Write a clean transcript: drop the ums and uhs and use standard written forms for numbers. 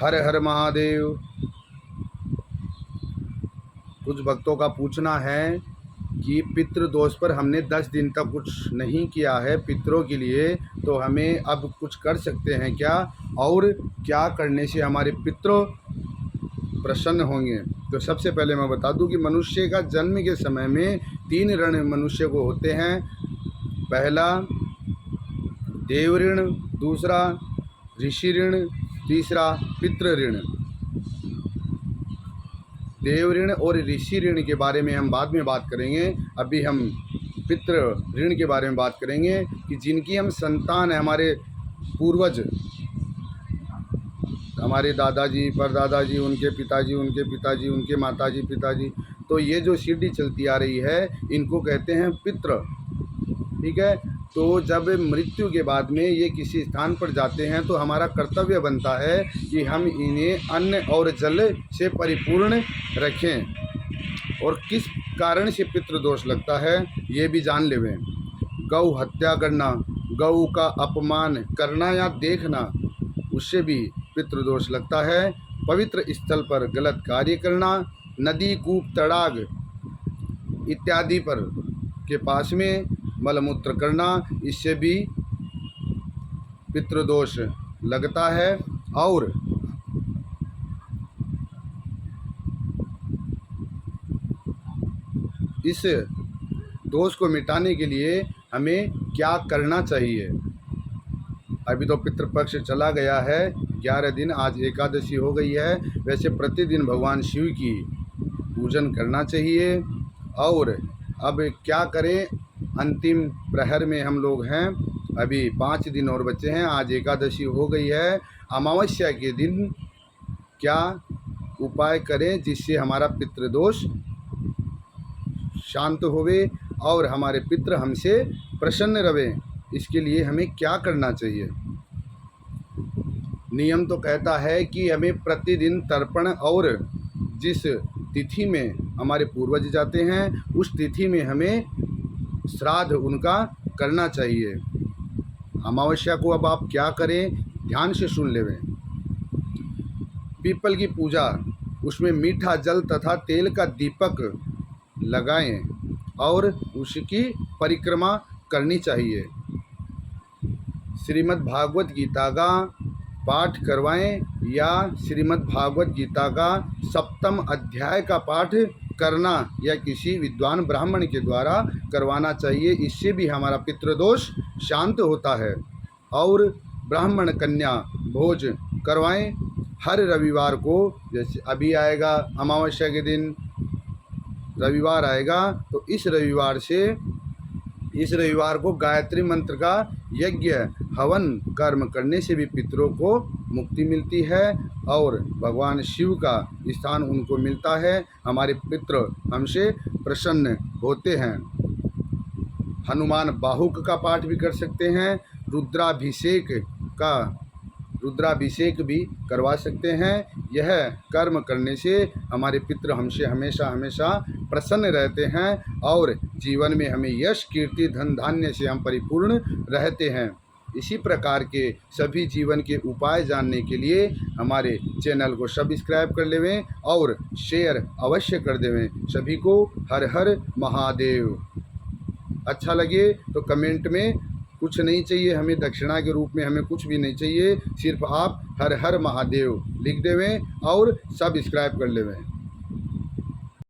हर हर महादेव। कुछ भक्तों का पूछना है कि पितृ दोष पर हमने 10 दिन तक कुछ नहीं किया है पितरों के लिए, तो हमें अब कुछ कर सकते हैं क्या, और क्या करने से हमारे पितरों प्रसन्न होंगे। तो सबसे पहले मैं बता दूं कि मनुष्य का जन्म के समय में 3 ऋण मनुष्य को होते हैं। पहला देव ऋण, दूसरा ऋषि ऋण, तीसरा पितृ ऋण। देव ऋण और ऋषि ऋण के बारे में हम बाद में बात करेंगे। अभी हम पितृ ऋण के बारे में बात करेंगे कि जिनकी हम संतान है, हमारे पूर्वज, हमारे दादाजी, परदादाजी, उनके पिताजी, उनके पिताजी, उनके माताजी, पिताजी, तो ये जो सीढ़ी चलती आ रही है इनको कहते हैं पितृ। ठीक है। तो जब मृत्यु के बाद में ये किसी स्थान पर जाते हैं तो हमारा कर्तव्य बनता है कि हम इन्हें अन्न और जल से परिपूर्ण रखें। और किस कारण से पितृदोष लगता है ये भी जान लेवें। गौ हत्या करना, गौ का अपमान करना या देखना, उससे भी पितृदोष लगता है। पवित्र स्थल पर गलत कार्य करना, नदी, कूप, तड़ाग इत्यादि पर के पास में मलमूत्र करना, इससे भी पितृदोष लगता है। और इस दोष को मिटाने के लिए हमें क्या करना चाहिए। अभी तो पितृपक्ष चला गया है, 11 दिन, आज एकादशी हो गई है। वैसे प्रतिदिन भगवान शिव की पूजन करना चाहिए। और अब क्या करें, अंतिम प्रहर में हम लोग हैं, अभी 5 दिन और बचे हैं। आज एकादशी हो गई है। अमावस्या के दिन क्या उपाय करें जिससे हमारा पितृदोष शांत होवे और हमारे पितृ हमसे प्रसन्न रहे, इसके लिए हमें क्या करना चाहिए। नियम तो कहता है कि हमें प्रतिदिन तर्पण, और जिस तिथि में हमारे पूर्वज जाते हैं उस तिथि में हमें श्राद्ध उनका करना चाहिए। अमावस्या को अब आप क्या करें, ध्यान से सुन लेवें। पीपल की पूजा, उसमें मीठा जल तथा तेल का दीपक लगाएं और उसकी परिक्रमा करनी चाहिए। श्रीमद् भागवत गीता का पाठ करवाएं या श्रीमद् भागवत गीता का 7वां अध्याय का पाठ करना या किसी विद्वान ब्राह्मण के द्वारा करवाना चाहिए। इससे भी हमारा पितृदोष शांत होता है। और ब्राह्मण कन्या भोज करवाएं हर रविवार को। जैसे अभी आएगा अमावस्या के दिन रविवार आएगा, तो इस रविवार को गायत्री मंत्र का यज्ञ हवन कर्म करने से भी पितरों को मुक्ति मिलती है और भगवान शिव का स्थान उनको मिलता है। हमारे पितृ हमसे प्रसन्न होते हैं। हनुमान बाहुक का पाठ भी कर सकते हैं। रुद्राभिषेक भी करवा सकते हैं। यह कर्म करने से हमारे पितृ हमसे हमेशा हमेशा प्रसन्न रहते हैं और जीवन में हमें यश, कीर्ति, धन धान्य से हम परिपूर्ण रहते हैं। इसी प्रकार के सभी जीवन के उपाय जानने के लिए हमारे चैनल को सब्सक्राइब कर लेवें और शेयर अवश्य कर देवें। सभी को हर हर महादेव। अच्छा लगे तो कमेंट में, कुछ नहीं चाहिए हमें दक्षिणा के रूप में, हमें कुछ भी नहीं चाहिए, सिर्फ आप हर हर महादेव लिख देवें और सब्सक्राइब कर लेवें।